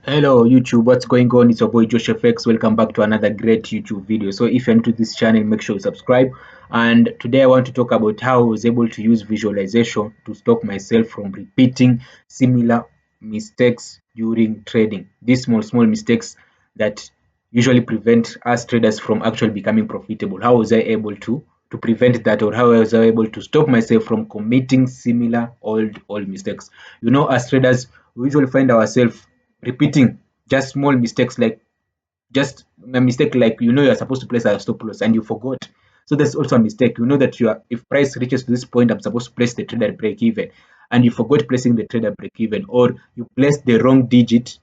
Hello YouTube, what's going on? It's your boy Josh FX. Welcome back to another great YouTube video. So if you're new to this channel, make sure you subscribe. And today I want to talk about how I was able to use visualization to stop myself from repeating similar mistakes during trading. These small mistakes that usually prevent us traders from actually becoming profitable. How was I able to prevent that, or how was I able to stop myself from committing similar old mistakes? As traders, we usually find ourselves repeating just small mistakes, like just a mistake, like you're supposed to place a stop loss and you forgot. So that's also a mistake. You know that you are, if price reaches to this point, I'm supposed to place the trade at break even, and you forgot placing the trade at break even, or you placed the wrong digit,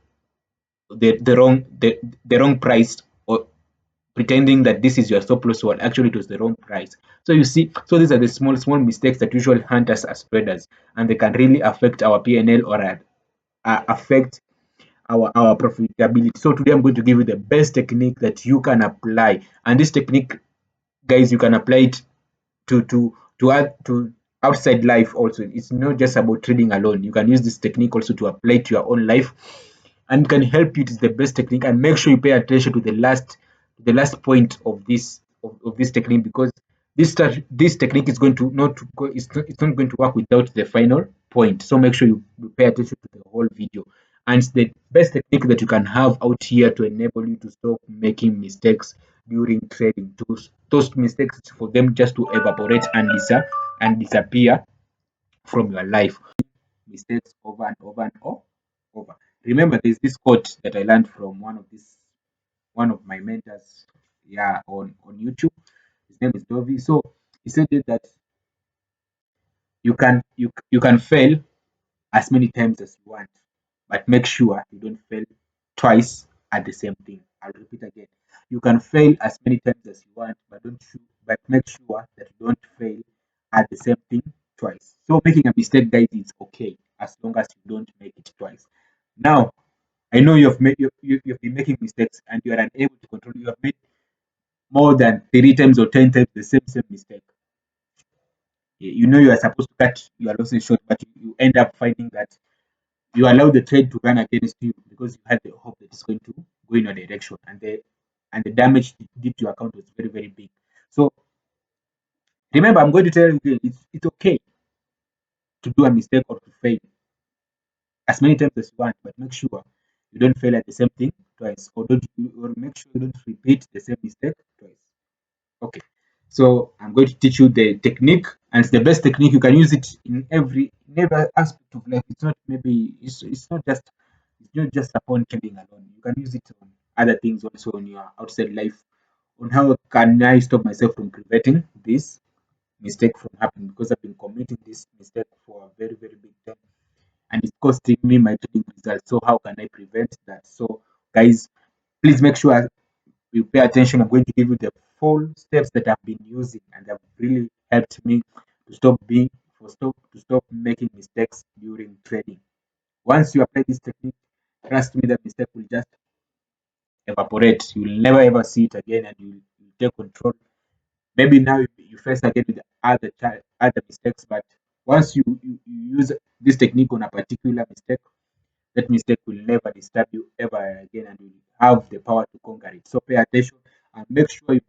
the wrong price, or pretending that this is your stop loss while actually it was the wrong price. So you see, so these are the small mistakes that usually haunt us as traders, and they can really affect our PNL, or affect our profitability. So today I'm going to give you the best technique that you can apply, and this technique, guys, you can apply it to outside life also. It's not just about trading alone. You can use this technique also to apply it to your own life, and it can help you. It is the best technique, and make sure you pay attention to the last point of this technique, because this technique is going to not go, it's not going to work without the final point. So make sure you pay attention to the whole video, and it's the best technique that you can have out here to enable you to stop making mistakes during trading, to those mistakes, for them just to evaporate and disappear from your life. Mistakes over and over and over. Remember, there's this quote that I learned from one of my mentors, yeah, on YouTube. His name is Dovi. So he said that you can fail as many times as you want, but make sure you don't fail twice at the same thing. I'll repeat again. You can fail as many times as you want, but make sure that you don't fail at the same thing twice. So making a mistake, guys, is okay as long as you don't make it twice. Now, I know you've been making mistakes and you are unable to control. You have made more than 3 times or 10 times the same mistake. You know you are supposed to cut your losses short, but you end up finding that you allow the trade to run against you because you had the hope that it's going to go in your direction, and the damage it did to your account was very, very big. So remember, I'm going to tell you again, it's okay to do a mistake or to fail as many times as you want, but make sure you don't fail at the same thing twice, or make sure you don't repeat the same mistake twice. Okay, so I'm going to teach you the technique, and it's the best technique. You can use it in every aspect of life. It's not maybe it's not just upon trading alone. You can use it on other things also, on your outside life. On how can I stop myself from preventing this mistake from happening, because I've been committing this mistake for a very, very big time, and it's costing me my trading results. So how can I prevent that? So guys, please make sure you pay attention. I'm going to give you the full steps that I've been using, and have really helped me to stop making mistakes during trading. Once you apply this technique, trust me, the mistake will just evaporate. You'll never ever see it again, and you take control. Maybe now you face again with other mistakes, but once you use this technique on a particular mistake, that mistake will never disturb you ever again, and you have the power to conquer it. So pay attention, and make sure you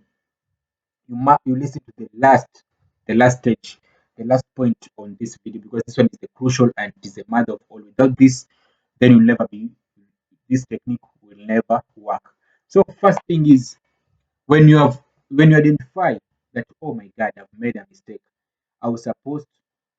listen to the last stage, the last point on this video, because this one is the crucial, and it is the mother of all. Without this, then you'll never be this technique will never work. So first thing is, when you identify that, oh my god, I've made a mistake. I was supposed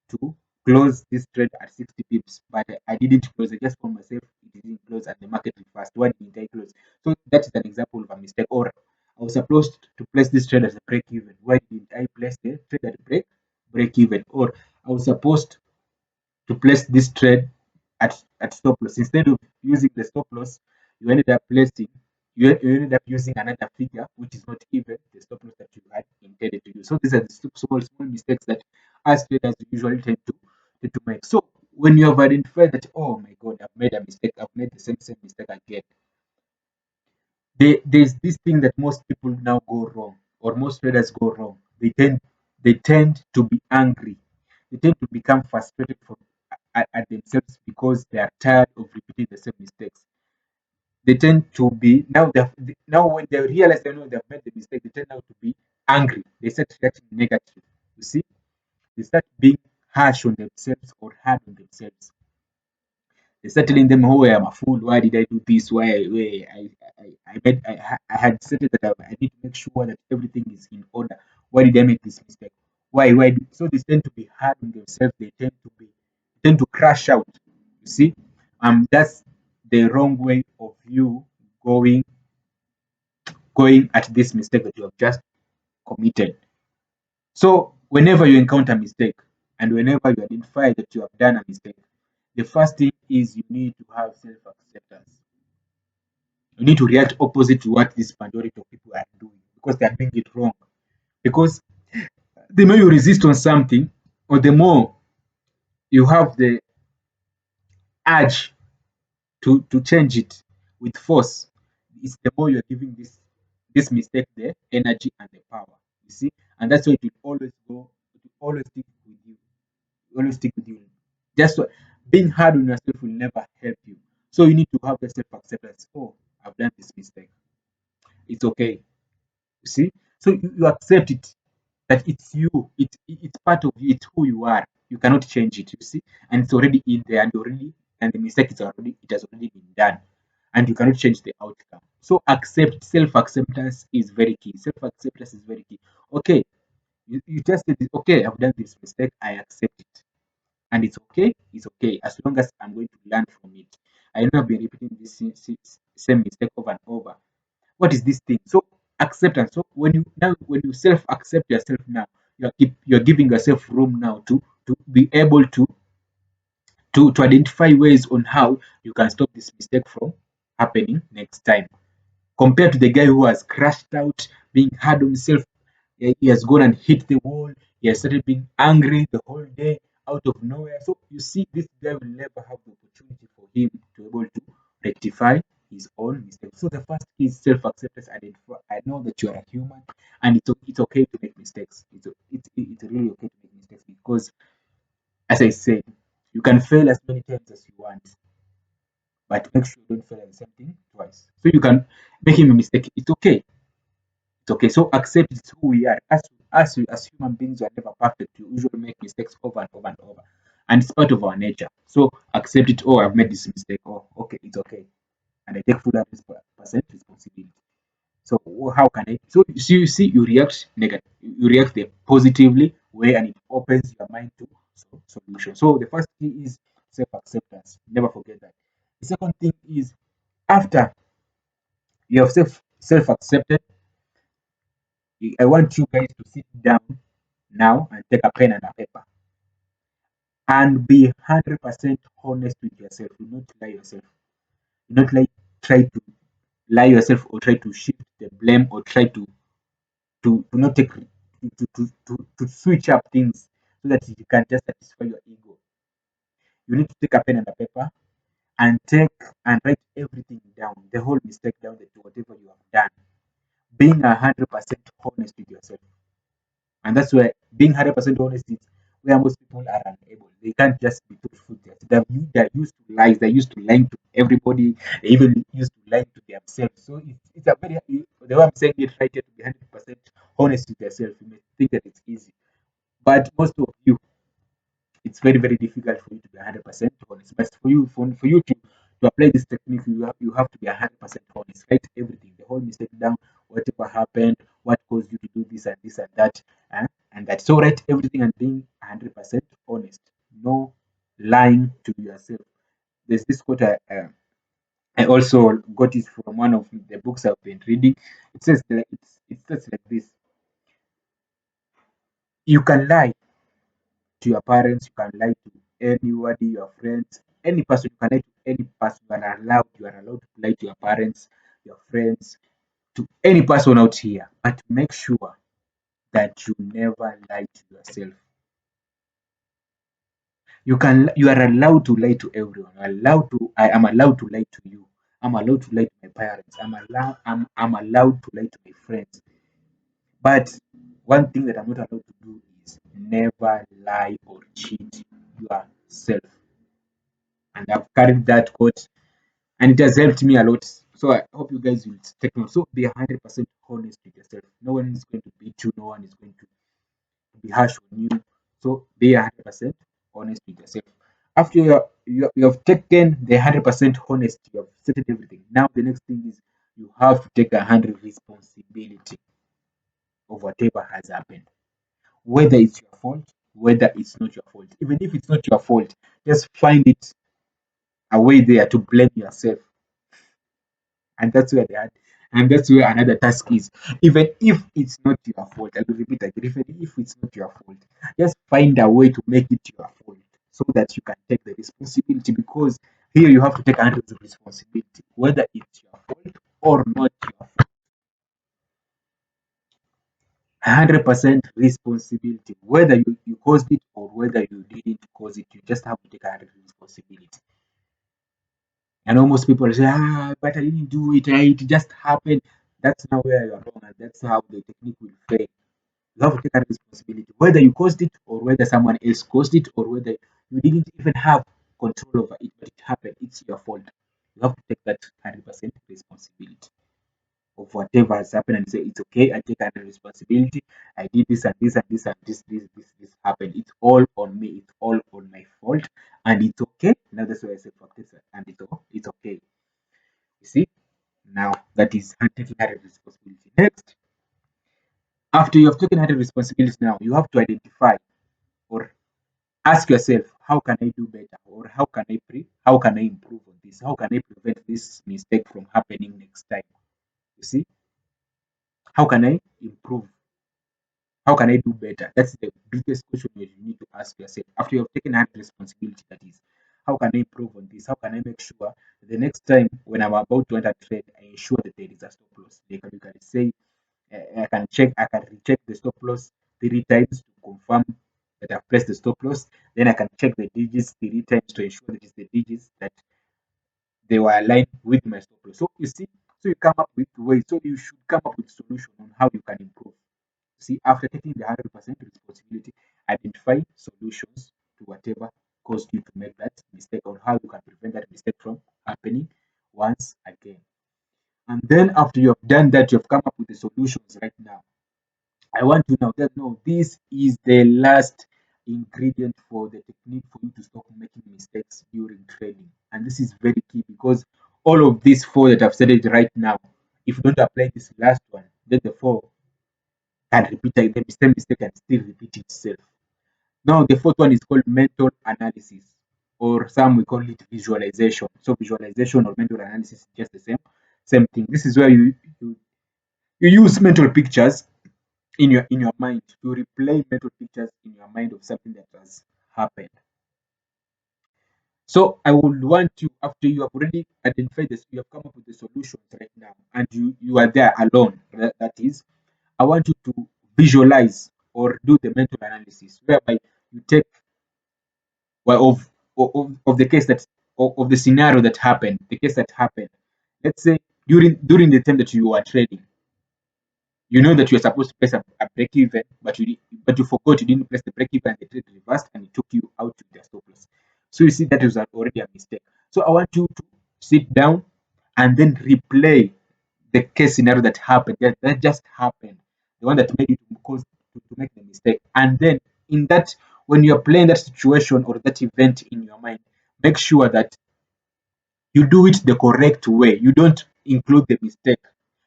to close this trade at 60 pips, but I didn't close. I just found myself it didn't close and the market reversed. Why didn't I close? So that is an example of a mistake. Or I was supposed to place this trade as a break even. Why didn't I place the trade at break even? Or I was supposed to place this trade at stop loss. Instead of using the stop loss, you ended up placing you ended up using another figure which is not even the stop loss that you had intended to use. So these are the small mistakes that us traders usually tend to make. So when you have identified that, oh my god, I've made a mistake, I've made the same mistake again, there's this thing that most people now go wrong, or most traders go wrong. They tend to be angry. They tend to become frustrated at themselves because they are tired of repeating the same mistakes. they tend to be now. Now when they realize they know they've made the mistake, they tend now to be angry. They start reacting negative. You see, they start being harsh on themselves or hard on themselves. They start telling them, "Oh, I am a fool. Why did I do this? Why I had said that I need to make sure that everything is in order. Why did I make this mistake? Why?" So they tend to be hard on themselves. They tend to crash out. You see, that's the wrong way of you going going at this mistake that you have just committed. So whenever you encounter a mistake and whenever you identify that you have done a mistake, the first thing is you need to have self-acceptance. You need to react opposite to what this majority of people are doing because they are doing it wrong. Because the more you resist on something, or the more you have the urge to change it with force, it's the more you're giving this mistake the energy and the power. You see, and that's why it will always go, it will always stick with you, always stick with you. Just being hard on yourself will never help you. So you need to have the self acceptance. Oh, I've done this mistake. It's okay. You see, so you accept it that it's you, it's part of you, it's who you are. You cannot change it. You see, and it's already in there, and the mistake is already it has already been done, and you cannot change the outcome. So accept self acceptance is very key. Self acceptance is very key. Okay, you just said, okay, I've done this mistake. I accept it, and it's okay. It's okay as long as I'm going to learn from it. I know I've been repeating this same mistake over and over. What is this thing? So acceptance. So when you self accept yourself now, you're giving yourself room now to be able to identify ways on how you can stop this mistake from happening next time. Compared to the guy who has crashed out, being hard on himself, he has gone and hit the wall. He has started being angry the whole day out of nowhere. So you see, this guy will never have the opportunity for him to be able to rectify his own mistakes. So the first is self-acceptance. Identify. I know that you are a human, and it's okay to make mistakes. It's really okay to make mistakes because, as I said, you can fail as many times as you want, but make sure you don't fail at the same thing twice. So you can make him a mistake. It's okay. It's okay. So accept it's who we are. As human beings, we are never perfect. We usually make mistakes over and over and over. And it's part of our nature. So accept it. Oh, I've made this mistake. Oh, okay, it's okay. And I take full 100% responsibility. So how can I? So you see, you react negative. You react the positively way, and it opens your mind to solution. So the first thing is self acceptance. Never forget that. The second thing is after you have self accepted, I want you guys to sit down now and take a pen and a paper and be 100% honest with yourself. Do not lie yourself. Do not try to lie yourself or try to shift the blame or try to not take to switch up things so that you can just satisfy your ego. You need to take a pen and a paper and take and write everything down, the whole mistake down, that whatever you have done, being 100% honest with yourself. And that's where being 100% honest is where most people are unable. They can't just be truthful. They're used to lies. They're used to lying to everybody. They even used to lying to themselves. So it's a very, the way I'm saying it right here, to be 100% honest with yourself. You may think that it's easy. But most of you, it's very, very difficult for you to be 100% honest. But for you to apply this technique, you have to be 100% honest. Write everything, the whole mistake down, whatever happened, what caused you to do this and that, and that. So write everything and being 100% honest. No lying to yourself. There's this quote I also got it from one of the books I've been reading. It says it says like this: you can lie to your parents, you can lie to anybody, your friends, any person, you can lie to any person. You are allowed to lie to your parents, your friends, to any person out here. But make sure that you never lie to yourself. You are allowed to lie to everyone. I am allowed to lie to you. I'm allowed to lie to my parents. I'm allowed to lie to my friends. But one thing that I'm not allowed to do is never lie or cheat yourself. And I've carried that quote and it has helped me a lot. So I hope you guys will take note. So be 100% honest with yourself. No one is going to beat you. No one is going to be harsh on you. So be 100% honest with yourself. After you have taken the 100% honesty, you have settled everything. Now the next thing is you have to take 100 responsibility of whatever has happened. Whether it's your fault, whether it's not your fault. Even if it's not your fault, just find it a way there to blame yourself. And that's where they are. And that's where another task is. Even if it's not your fault, I will repeat again, even if it's not your fault, just find a way to make it your fault so that you can take the responsibility, because here you have to take 100 of responsibility, whether it's your fault or not your fault. 100% responsibility, whether you caused it or whether you didn't cause it, you just have to take 100 responsibility. And almost people say, but I didn't do it, it just happened. That's not where you're wrong, and that's how the technique will fail. You have to take that responsibility, whether you caused it or whether someone else caused it or whether you didn't even have control over it, but it happened. It's your fault. You have to take that 100% responsibility of whatever has happened and say, it's okay, I take 100 responsibility. I did this and this and this and this happened. It's all on me. It's all on my fault. And it's okay. Now that's why I say fuck this and it's okay. You see? Now that is taking 100 responsibility. Next, after you have taken 100 responsibilities, now you have to identify or ask yourself, how can I do better, or how can I improve on this, how can I prevent this mistake from happening next time. You see, how can I improve, how can I do better? That's the biggest question you need to ask yourself after you have taken 100 responsibility. That is, how can I improve on this, how can I make sure the next time when I'm about to enter trade, I ensure that there is a stop loss. Like you can say, I can recheck the stop loss 3 times to confirm that I've pressed the stop loss. Then I can check the digits 3 times to ensure that it's the digits that they were aligned with my stop loss. So you see, so you come up with ways. So you should come up with solution on how you can improve. See, after taking the 100% responsibility, identify solutions to whatever caused you to make that mistake, or how you can prevent that mistake from happening once again. And then after you have done that, you have come up with the solutions right now. I want to now that no, this is the last ingredient for the technique for you to stop making mistakes during trading. And this is very key, because all of these four that I've said it right now, if you don't apply this last one, then the four can repeat the same mistake can still repeat itself. Now the fourth one is called mental analysis, or some we call it visualization. So visualization or mental analysis is just the same thing. This is where you use mental pictures in your mind, to replay mental pictures in your mind of something that has happened. So I would want you, after you have already identified this, you have come up with the solutions right now, and you are there alone. That is, I want you to visualize or do the mental analysis, whereby you take, well, of the case that, of the scenario that happened, the case that happened. Let's say during the time that you are trading, you know that you're supposed to press a break even, but you forgot, you didn't press the break even, and the trade reversed and it took you out to the stop loss. So you see that is already a mistake. So I want you to sit down and then replay the case scenario that happened, that just happened, the one that made you to cause to make the mistake. And then in that, when you're playing that situation or that event in your mind, make sure that you do it the correct way. You don't include the mistake.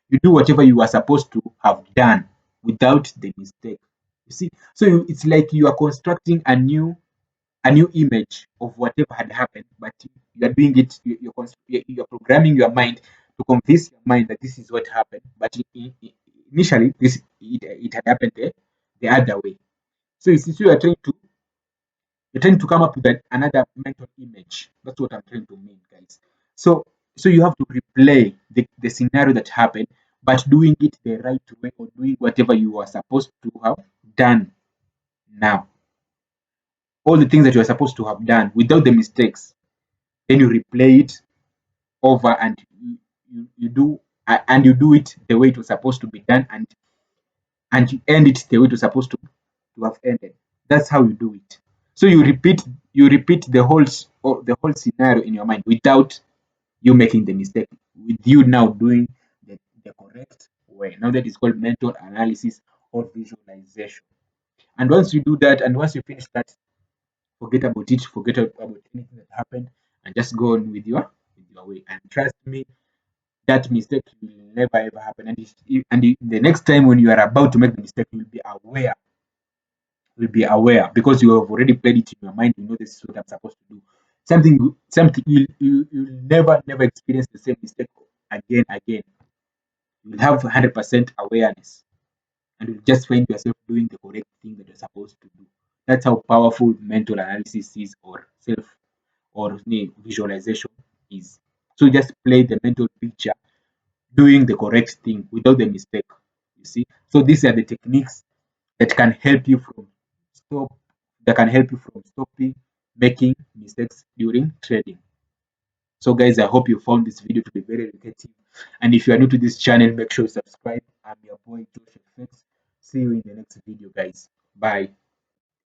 You do whatever you are supposed to have done without the mistake. You see, so it's like you are constructing a new image of whatever had happened, but you are doing it. You're programming your mind to convince your mind that this is what happened, but initially it had happened the other way. So you see, so you're trying to come up with another mental image. That's what I'm trying to mean, guys. So you have to replay the scenario that happened, but doing it the right way, or doing whatever you are supposed to have done now. All the things that you are supposed to have done without the mistakes. Then you replay it over, and you do and you do it the way it was supposed to be done, and you end it the way it was supposed to have ended. That's how you do it. So you repeat the whole scenario in your mind without you making the mistake, with you now doing the correct way. Now that is called mental analysis or visualization. And once you do that, and once you finish that, forget about it, forget about anything that happened, and just go on with your way. And trust me, that mistake will never ever happen. The next time when you are about to make the mistake, you'll be aware because you have already played it in your mind. You know this is what I'm supposed to do. Something you'll never experience the same mistake again. You'll have 100% awareness, and you'll just find yourself doing the correct thing that you're supposed to do. That's how powerful mental analysis is, or visualization is. So just play the mental picture, doing the correct thing without the mistake. You see, so these are the techniques that can help you from stop that can help you from stopping making mistakes during trading. So guys, I hope you found this video to be very educative. And if you are new to this channel, make sure you subscribe. I'm your boy Josh Effects. See you in the next video, guys. Bye.